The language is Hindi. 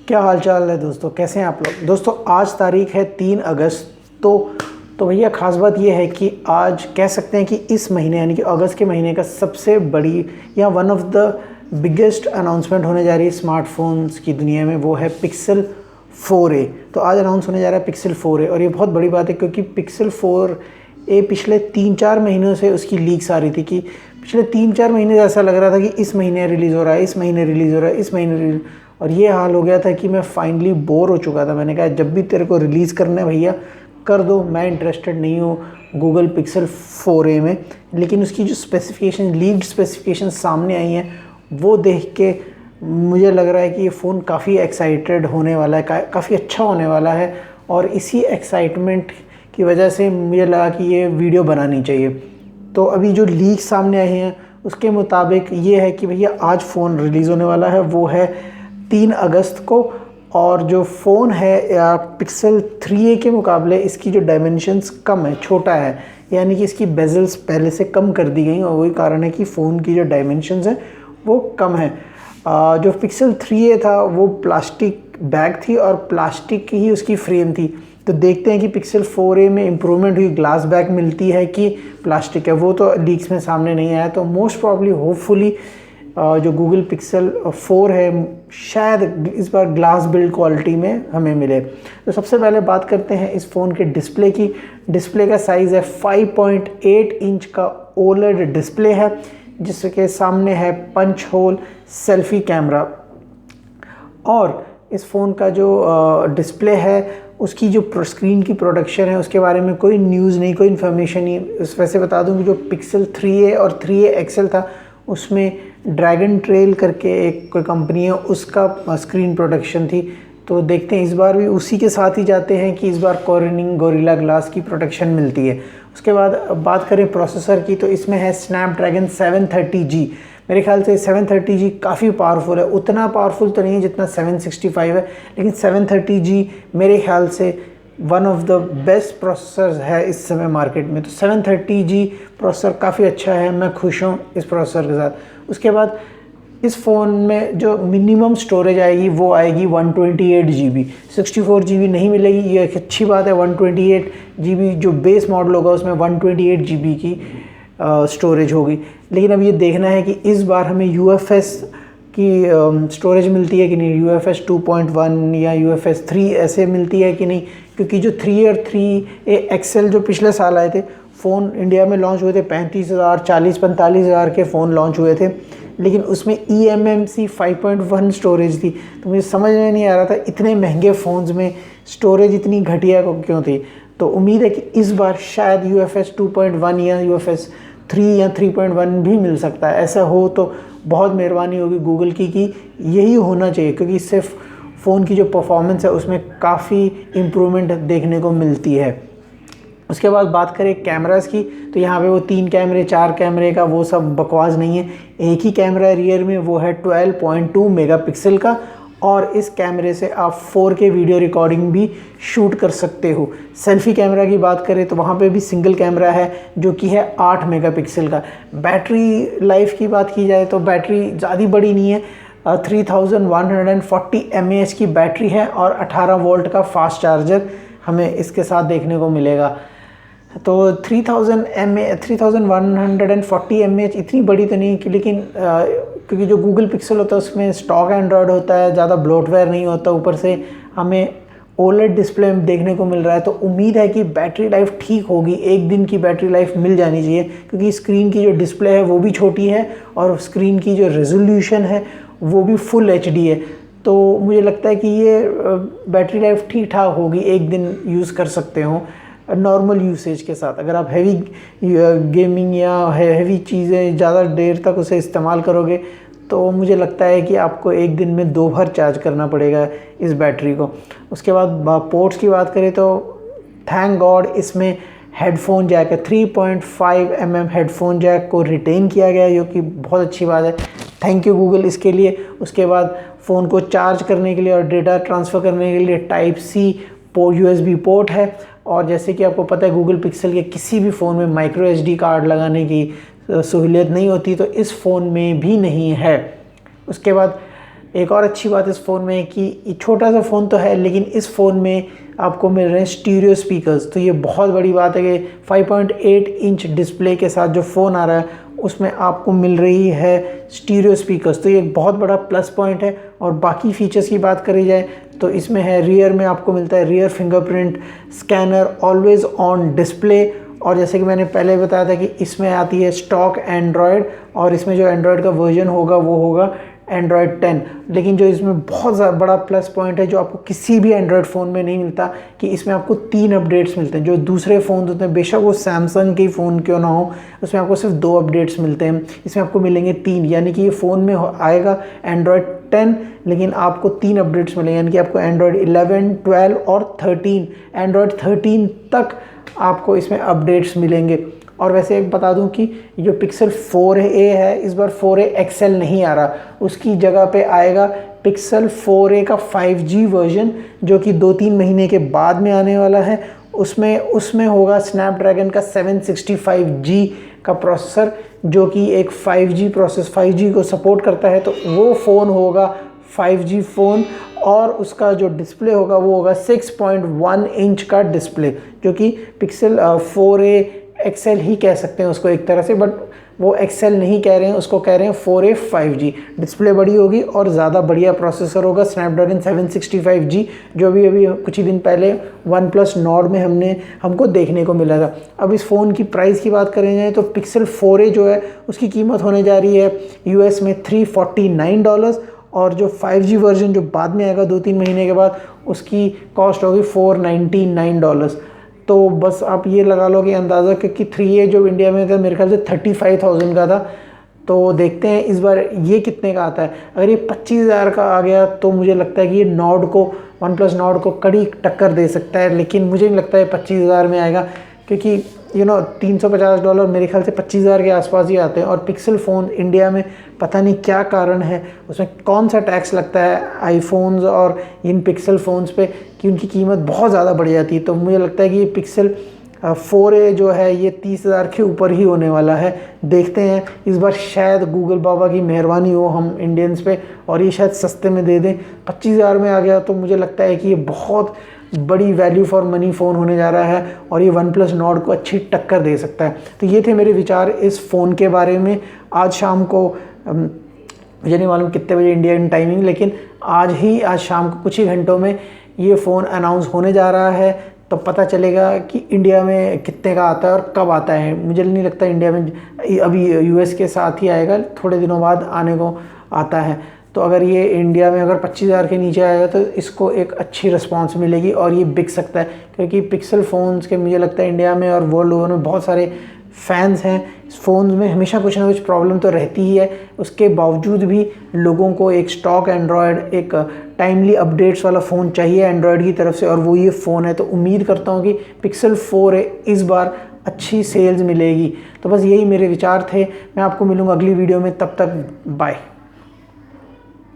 क्या हाल चाल है दोस्तों, कैसे हैं आप लोग। दोस्तों आज तारीख है 3 अगस्त। तो भैया ख़ास बात ये है कि आज कह सकते हैं कि इस महीने यानी कि अगस्त के महीने का सबसे बड़ी या one of the biggest announcement होने जा रही है स्मार्टफोन्स की दुनिया में, वो है पिक्सल 4a। तो आज अनाउंस होने जा रहा है पिक्सल 4a और ये बहुत बड़ी बात है क्योंकि पिक्सल 4a पिछले 3-4 महीनों से उसकी लीक्स आ रही थी कि पिछले 3-4 महीने से ऐसा लग रहा था कि इस महीने रिलीज़ हो रहा है, इस महीने रिलीज़ हो रहा है, इस महीने रिलीज़। और ये हाल हो गया था कि मैं फाइनली बोर हो चुका था। मैंने कहा जब भी तेरे को रिलीज़ करना है भैया कर दो, मैं इंटरेस्टेड नहीं हूँ गूगल पिक्सल 4a में। लेकिन उसकी जो स्पेसिफिकेशन, लीक्ड स्पेसिफिकेशन सामने आई हैं वो देख के मुझे लग रहा है कि ये फ़ोन काफ़ी एक्साइटेड होने वाला है, काफ़ी अच्छा होने वाला है। और इसी एक्साइटमेंट की वजह से मुझे लगा कि ये वीडियो बनानी चाहिए। तो अभी जो लीक सामने आए हैं उसके मुताबिक ये है कि भैया आज फ़ोन रिलीज़ होने वाला है, वो है 3 अगस्त को। और जो फ़ोन है पिक्सल 3a के मुकाबले इसकी जो डायमेंशंस कम है, छोटा है, यानी कि इसकी बेजल्स पहले से कम कर दी गई और वही कारण है कि फ़ोन की जो डायमेंशंस हैं वो कम है। जो पिक्सल 3a था वो प्लास्टिक बैग थी और प्लास्टिक की ही उसकी फ्रेम थी। तो देखते हैं कि पिक्सल 4a में इम्प्रूवमेंट हुई, ग्लास बैग मिलती है कि प्लास्टिक है, वो तो लीक्स में सामने नहीं आया। तो मोस्ट प्रॉब्ली होपफुली जो गूगल पिक्सल 4 है शायद इस बार ग्लास बिल्ड क्वालिटी में हमें मिले। तो सबसे पहले बात करते हैं इस फ़ोन के डिस्प्ले की। डिस्प्ले का साइज़ है 5.8 इंच का ओलेड डिस्प्ले है, जिसके सामने है पंच होल सेल्फी कैमरा। और इस फ़ोन का जो डिस्प्ले है उसकी जो स्क्रीन की प्रोडक्शन है उसके बारे में कोई न्यूज़ नहीं, कोई इन्फॉर्मेशन नहीं। वैसे बता दूं कि जो पिक्सल 3a और 3a XL था उसमें ड्रैगन ट्रेल करके एक कोई कंपनी है, उसका स्क्रीन प्रोडक्शन थी। तो देखते हैं इस बार भी उसी के साथ ही जाते हैं कि इस बार कॉर्निंग गोरिल्ला ग्लास की प्रोडक्शन मिलती है। उसके बाद बात करें प्रोसेसर की तो इसमें है स्नैपड्रैगन 730G। मेरे ख्याल से 730G काफ़ी पावरफुल है, उतना पावरफुल तो नहीं है जितना 765 है, लेकिन 730G मेरे ख्याल से one of the best processor है इस समय मार्केट में। तो 730G प्रोसेसर काफ़ी अच्छा है, मैं खुश हूँ इस प्रोसेसर के साथ। उसके बाद इस फ़ोन में जो मिनिमम स्टोरेज आएगी वो आएगी 128 GB, 64 GB नहीं मिलेगी, ये एक अच्छी बात है। 128 GB जो बेस मॉडल होगा उसमें 128 GB की स्टोरेज होगी। लेकिन अब ये देखना है कि इस बार हमें UFS की स्टोरेज मिलती है कि नहीं, UFS 2.1 या UFS 3 ऐसे मिलती है कि नहीं। क्योंकि जो 3 और 3a XL जो पिछले साल आए थे, फ़ोन इंडिया में लॉन्च हुए थे 35,000, 40-45 हज़ार के फ़ोन लॉन्च हुए थे, लेकिन उसमें eMMC 5.1 स्टोरेज थी। तो मुझे समझ में नहीं आ रहा था इतने महंगे फ़ोन्स में स्टोरेज इतनी घटिया क्यों थी। तो उम्मीद है कि इस बार शायद UFS 2.1 या UFS 3 या 3.1 भी मिल सकता है। ऐसा हो तो बहुत मेहरबानी होगी गूगल की कि यही होना चाहिए, क्योंकि इससे फ़ोन की जो परफॉर्मेंस है उसमें काफ़ी इम्प्रूवमेंट देखने को मिलती है। उसके बाद बात करें कैमरास की तो यहाँ पे वो 3 कैमरे 4 कैमरे का वो सब बकवास नहीं है। एक ही कैमरा रियर में, वो है 12.2 मेगापिक्सल का, और इस कैमरे से आप 4K वीडियो रिकॉर्डिंग भी शूट कर सकते हो। सेल्फ़ी कैमरा की बात करें तो वहाँ पे भी सिंगल कैमरा है जो कि है 8 मेगापिक्सल का। बैटरी लाइफ की बात की जाए तो बैटरी ज़्यादा बड़ी नहीं है, 3140 mAh की बैटरी है और 18 वोल्ट का फास्ट चार्जर हमें इसके साथ देखने को मिलेगा। तो 3140 mAh इतनी बड़ी तो नहीं, लेकिन क्योंकि जो गूगल पिक्सल होता है उसमें स्टॉक एंड्रॉयड होता है, ज़्यादा ब्लोटवेयर नहीं होता, ऊपर से हमें OLED डिस्प्ले देखने को मिल रहा है। तो उम्मीद है कि बैटरी लाइफ ठीक होगी, 1 दिन की बैटरी लाइफ मिल जानी चाहिए, क्योंकि स्क्रीन की जो डिस्प्ले है वो भी छोटी है और स्क्रीन की जो रेजोल्यूशन है वो भी फुल HD है। तो मुझे लगता है कि ये बैटरी लाइफ ठीक ठाक होगी, 1 दिन यूज़ कर सकते हो नॉर्मल यूसेज के साथ। अगर आप हैवी गेमिंग या हैवी चीज़ें ज़्यादा देर तक उसे इस्तेमाल करोगे तो मुझे लगता है कि आपको 1 दिन में 2 बार चार्ज करना पड़ेगा इस बैटरी को। उसके बाद पोर्ट्स की बात करें तो थैंक गॉड इसमें हेडफोन जैक है, 3.5 mm हेडफोन जैक को रिटेन किया गया है, जो कि बहुत अच्छी बात है। थैंक यू गूगल इसके लिए। उसके बाद फ़ोन को चार्ज करने के लिए और डेटा ट्रांसफ़र करने के लिए Type-C USB पोर्ट है। और जैसे कि आपको पता है गूगल पिक्सल के किसी भी फ़ोन में माइक्रो SD कार्ड लगाने की सहूलियत नहीं होती, तो इस फ़ोन में भी नहीं है। उसके बाद एक और अच्छी बात इस फ़ोन में है कि छोटा सा फ़ोन तो है लेकिन इस फ़ोन में आपको मिल रहे हैं स्टीरियो स्पीकर्स। तो ये बहुत बड़ी बात है कि 5.8 इंच डिस्प्ले के साथ जो फ़ोन आ रहा है उसमें आपको मिल रही है स्टीरियो स्पीकर्स। तो ये एक बहुत बड़ा प्लस पॉइंट है। और बाकी फ़ीचर्स की बात करी जाए तो इसमें है रियर में आपको मिलता है rear fingerprint scanner, always on display. और जैसे कि मैंने पहले बताया था कि इसमें आती है स्टॉक एंड्रॉयड, और इसमें जो एंड्रॉयड का वर्जन होगा वो होगा एंड्रॉयड 10। लेकिन जो इसमें बहुत बड़ा प्लस पॉइंट है जो आपको किसी भी एंड्रॉयड फ़ोन में नहीं मिलता, कि इसमें आपको 3 अपडेट्स मिलते हैं। जो दूसरे फ़ोन होते हैं, बेशक वो सैमसंग के फ़ोन क्यों ना हो, उसमें आपको सिर्फ 2 अपडेट्स मिलते हैं, इसमें आपको मिलेंगे 3। यानी कि ये फ़ोन में आएगा एंड्रॉयड 10 लेकिन आपको 3 अपडेट्स मिलेंगे। यानी कि आपको एंड्रॉयड 11, 12 और 13, एंड्रॉयड 13 तक आपको इसमें अपडेट्स मिलेंगे। और वैसे एक बता दूं कि जो पिक्सल 4a है इस बार 4a XL नहीं आ रहा, उसकी जगह पे आएगा पिक्सल 4a का 5G वर्जन, जो कि 2-3 महीने के बाद में आने वाला है। उसमें होगा स्नैपड्रैगन का 765G का प्रोसेसर, जो कि एक 5G प्रोसेस 5G को सपोर्ट करता है। तो वो फ़ोन होगा 5G फ़ोन, और उसका जो डिस्प्ले होगा वो होगा 6.1 इंच का डिस्प्ले, जो कि पिक्सल 4a XL ही कह सकते हैं उसको एक तरह से, बट वो XL नहीं कह रहे हैं, उसको कह रहे हैं 4a 5G। डिस्प्ले बड़ी होगी और ज़्यादा बढ़िया प्रोसेसर होगा स्नैपड्रैगन 765G, जो अभी कुछ ही दिन पहले OnePlus Nord में हमको देखने को मिला था। अब इस फ़ोन की प्राइस की बात करें जाए तो पिक्सल 4a जो है उसकी कीमत होने जा रही है US में $349, और जो 5G वर्जन जो बाद में आएगा 2-3 महीने के बाद, उसकी कॉस्ट होगी $499। तो बस आप ये लगा लो कि अंदाज़ा, क्योंकि 3a जो इंडिया में था मेरे ख्याल से 35,000 का था। तो देखते हैं इस बार ये कितने का आता है। अगर ये 25,000 का आ गया तो मुझे लगता है कि ये OnePlus Nord को कड़ी टक्कर दे सकता है, लेकिन मुझे नहीं लगता है 25,000 में आएगा, क्योंकि $350 मेरे ख्याल से 25,000 के आसपास ही आते हैं। और पिक्सल फ़ोन इंडिया में पता नहीं क्या कारण है, उसमें कौन सा टैक्स लगता है आईफोन्स और इन पिक्सल फ़ोन्स पे, कि उनकी कीमत बहुत ज़्यादा बढ़ जाती है। तो मुझे लगता है कि ये पिक्सल 4a जो है ये 30,000 के ऊपर ही होने वाला है। देखते हैं इस बार शायद गूगल बाबा की मेहरबानी हो हम इंडियंस पे, और ये शायद सस्ते में दे दें। 25,000 में आ गया तो मुझे लगता है कि ये बहुत बड़ी वैल्यू फॉर मनी फ़ोन होने जा रहा है, और ये OnePlus Nord को अच्छी टक्कर दे सकता है। तो ये थे मेरे विचार इस फ़ोन के बारे में। आज शाम को मुझे नहीं मालूम कितने बजे इंडियन टाइमिंग, लेकिन आज शाम को कुछ ही घंटों में ये फ़ोन अनाउंस होने जा रहा है। तो पता चलेगा कि इंडिया में कितने का आता है और कब आता है। मुझे नहीं लगता इंडिया में अभी US के साथ ही आएगा, थोड़े दिनों बाद आने को आता है। तो अगर ये इंडिया में अगर 25,000 के नीचे आएगा तो इसको एक अच्छी रिस्पांस मिलेगी और ये बिक सकता है, क्योंकि पिक्सल फ़ोन्स के मुझे लगता है इंडिया में और वर्ल्ड ओवर में बहुत सारे फैंस हैं। इस फ़ोन में हमेशा कुछ ना कुछ प्रॉब्लम तो रहती ही है, उसके बावजूद भी लोगों को एक स्टॉक एंड्रॉयड, एक टाइमली अपडेट्स वाला फ़ोन चाहिए एंड्रॉयड की तरफ से, और वो ये फ़ोन है। तो उम्मीद करता हूँ कि पिक्सल 4a इस बार अच्छी सेल्स मिलेगी। तो बस यही मेरे विचार थे। मैं आपको मिलूँगा अगली वीडियो में, तब तक बाय।